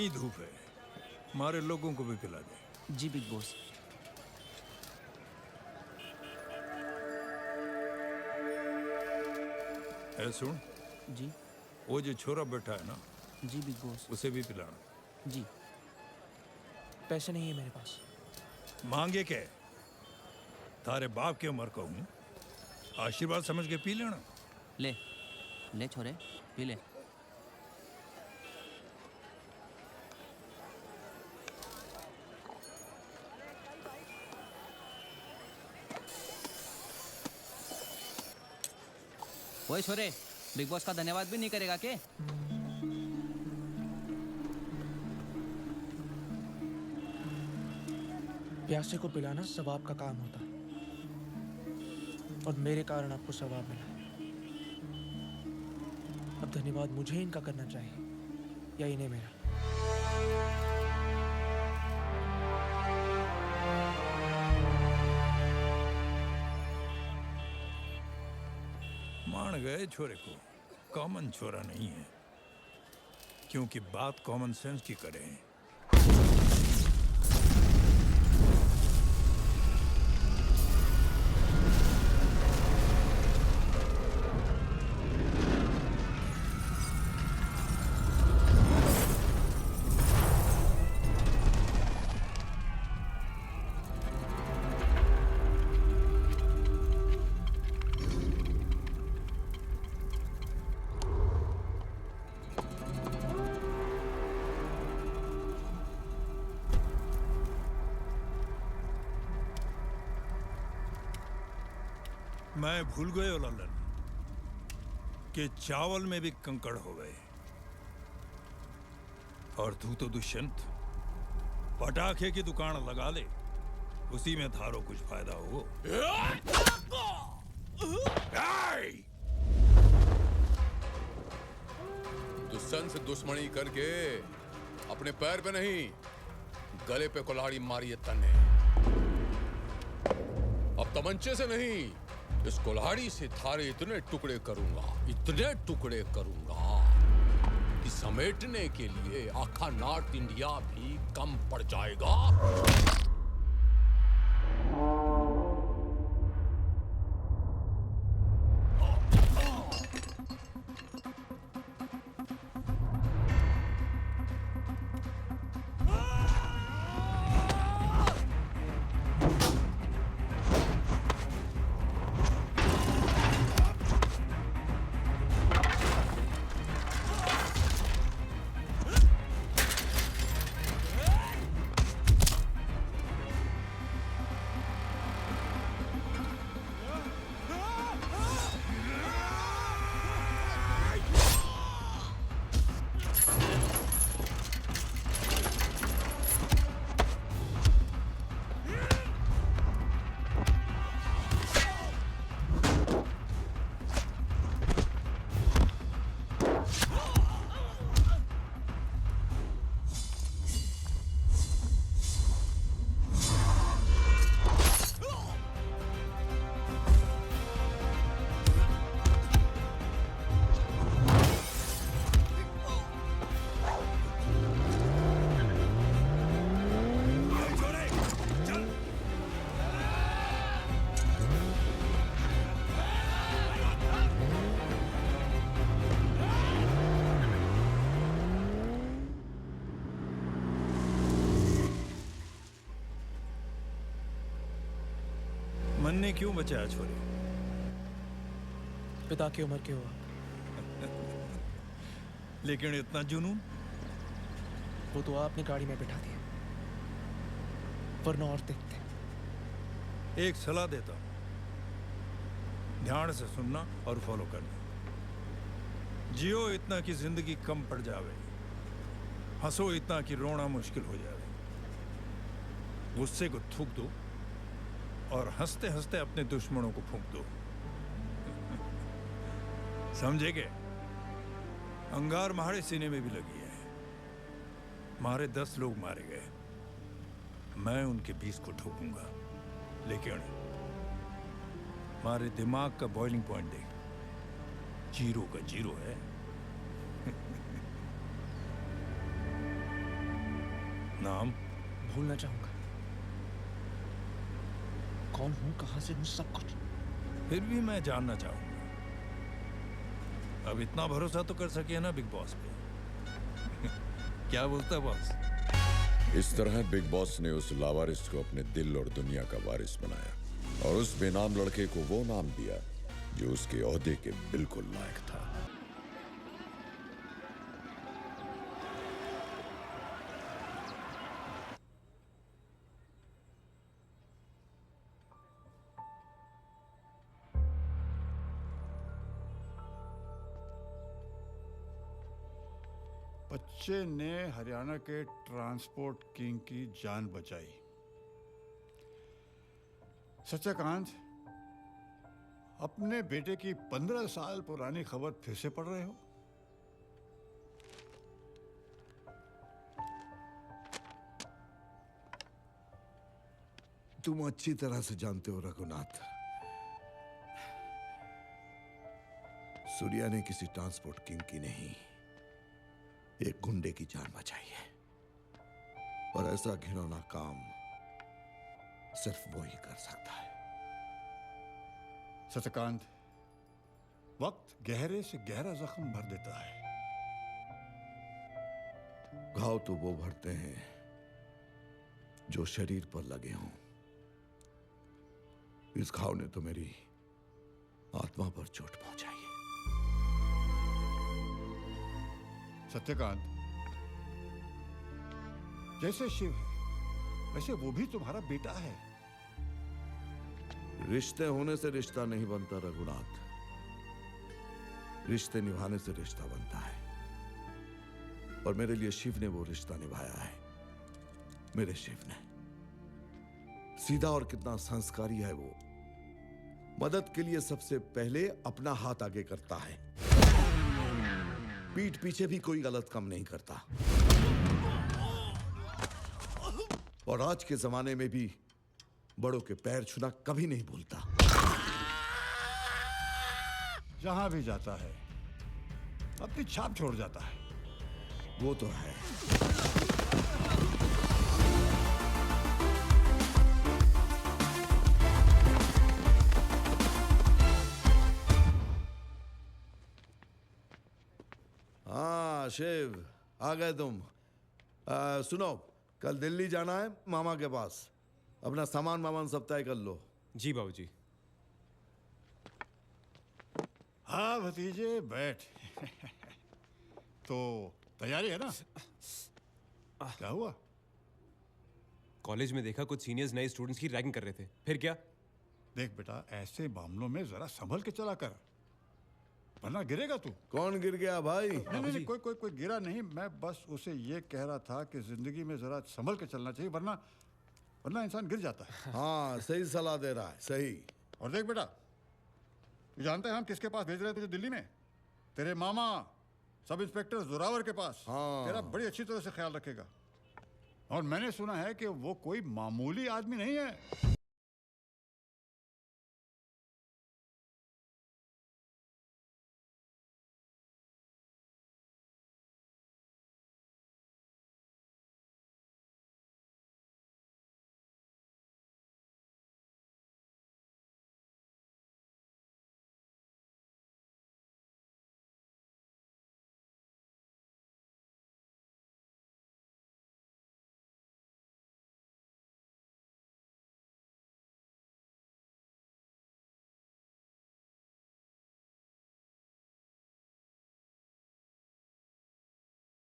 नहीं धूप है, हमारे लोगों को भी पिला दे। जी बिग बॉस। है सुन, जी। वो जो छोरा बैठा है ना, जी बिग बॉस। उसे भी पिलाना। जी। पैसे नहीं है मेरे पास। मांगे क्या? थारे बाप की उम्र का हूं, आशीर्वाद समझ के पी लेना। ले ले छोरे, पी ले। ओए छोरे, बिग बॉस का धन्यवाद भी नहीं करेगा के? प्यासे को पिलाना सवाब का काम होता है और मेरे कारण आपको सवाब मिला है। अब धन्यवाद मुझे इनका करना चाहिए या इन्हें मेरा? मान गए छोरे को, कॉमन छोरा नहीं है, क्योंकि बात कॉमन सेंस की करें। मैं भूल गए ललन कि चावल में भी कंकड़ हो गए, और तू तो दुष्यंत पटाखे की दुकान लगा ले, उसी में थारो कुछ फायदा हो। दुष्यंत से दुश्मनी करके अपने पैर पे नहीं, गले पे कुल्हाड़ी मारी है तन्ने। अब तमंचे से नहीं, इस कुल्हाड़ी से थारे इतने टुकड़े करूंगा कि समेटने के लिए आखा नॉर्थ इंडिया भी कम पड़ जाएगा। मन ने क्यों बचाया छोरे? पिता की उम्र के हुआ, लेकिन इतना जुनून? वो तो आपने गाड़ी में बिठा दिया, वरना और देखते। एक सलाह देता हूं, ध्यान से सुनना और फॉलो करना। जियो इतना कि जिंदगी कम पड़ जावे, हंसो इतना कि रोना मुश्किल हो जावे। गुस्से को थूक दो और हंसते हंसते अपने दुश्मनों को फूंक दो। समझे क्या? अंगार मारे सीने में भी लगी है। मारे 10 लोग मारे गए, मैं उनके 20 को ठोकूंगा, लेकिन मारे दिमाग का बॉइलिंग पॉइंट देख, 0 का 0 है। नाम? भूलना चाहूंगा। कौन हूं, कहां से हूं, सब कुछ। फिर भी मैं जानना चाहूंगा। अब इतना भरोसा तो कर सके ना बिग बॉस पे। क्या बोलता है बॉस? इस तरह बिग बॉस ने उस लावारिस को अपने दिल और दुनिया का वारिस बनाया और उस बेनाम लड़के को वो नाम दिया जो उसके ओहदे के बिल्कुल लायक था। बच्चे ने हरियाणा के ट्रांसपोर्ट किंग की जान बचाई। सच्चाकांत, अपने बेटे की 15 साल पुरानी खबर फिर से पढ़ रहे हो? तुम अच्छी तरह से जानते हो रघुनाथ, सूर्या ने किसी ट्रांसपोर्ट किंग की नहीं, एक गुंडे की जान बचाई है। और ऐसा घिनौना काम सिर्फ वो ही कर सकता है। सच्चाकांत, वक्त गहरे से गहरा जख्म भर देता है। घाव तो वो भरते हैं जो शरीर पर लगे हों। इस घाव ने तो मेरी आत्मा पर चोट पहुंचाई है। सत्यकांत, जैसे शिव है वैसे वो भी तुम्हारा बेटा है। रिश्ते होने से रिश्ता नहीं बनता रघुनाथ, रिश्ते निभाने से रिश्ता बनता है। और मेरे लिए शिव ने वो रिश्ता निभाया है। मेरे शिव ने। सीधा और कितना संस्कारी है वो। मदद के लिए सबसे पहले अपना हाथ आगे करता है, पीठ पीछे भी कोई गलत काम नहीं करता। और आज के जमाने में भी बड़ों के पैर छूना कभी नहीं भूलता। जहां भी जाता है अपनी छाप छोड़ जाता है। वो तो है। हाँ शिव, आ गए तुम। सुनो, कल दिल्ली जाना है मामा के पास। अपना सामान वामान सब तय कर लो। जी बाबूजी। हाँ भतीजे, बैठ। तो तैयारी है ना? क्या हुआ? कॉलेज में देखा कुछ सीनियर्स नए स्टूडेंट्स की रैगिंग कर रहे थे, फिर क्या? देख बेटा, ऐसे मामलों में जरा संभल के चला कर, वरना गिरेगा तू। कौन गिर गया भाई? नहीं, कोई गिरा नहीं। मैं बस उसे ये कह रहा था कि जिंदगी में जरा संभल के चलना चाहिए, वरना इंसान गिर जाता है। हाँ, सही सलाह दे रहा है, सही। और देख बेटा, तू जानता है हम किसके पास भेज रहे हैं तुझे दिल्ली में? तेरे मामा सब इंस्पेक्टर जोरावर के पास। हाँ। तेरा बड़ी अच्छी तरह से ख्याल रखेगा। और मैंने सुना है कि वो कोई मामूली आदमी नहीं है।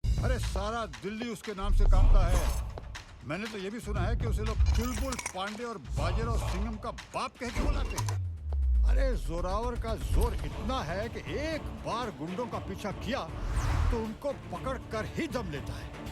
अरे सारा दिल्ली उसके नाम से कांपता है। मैंने तो ये भी सुना है कि उसे लोग चुलबुल पांडे और बाजीराव सिंघम का बाप कह के बुलाते हैं। अरे जोरावर का जोर इतना है कि एक बार गुंडों का पीछा किया तो उनको पकड़ कर ही दम लेता है।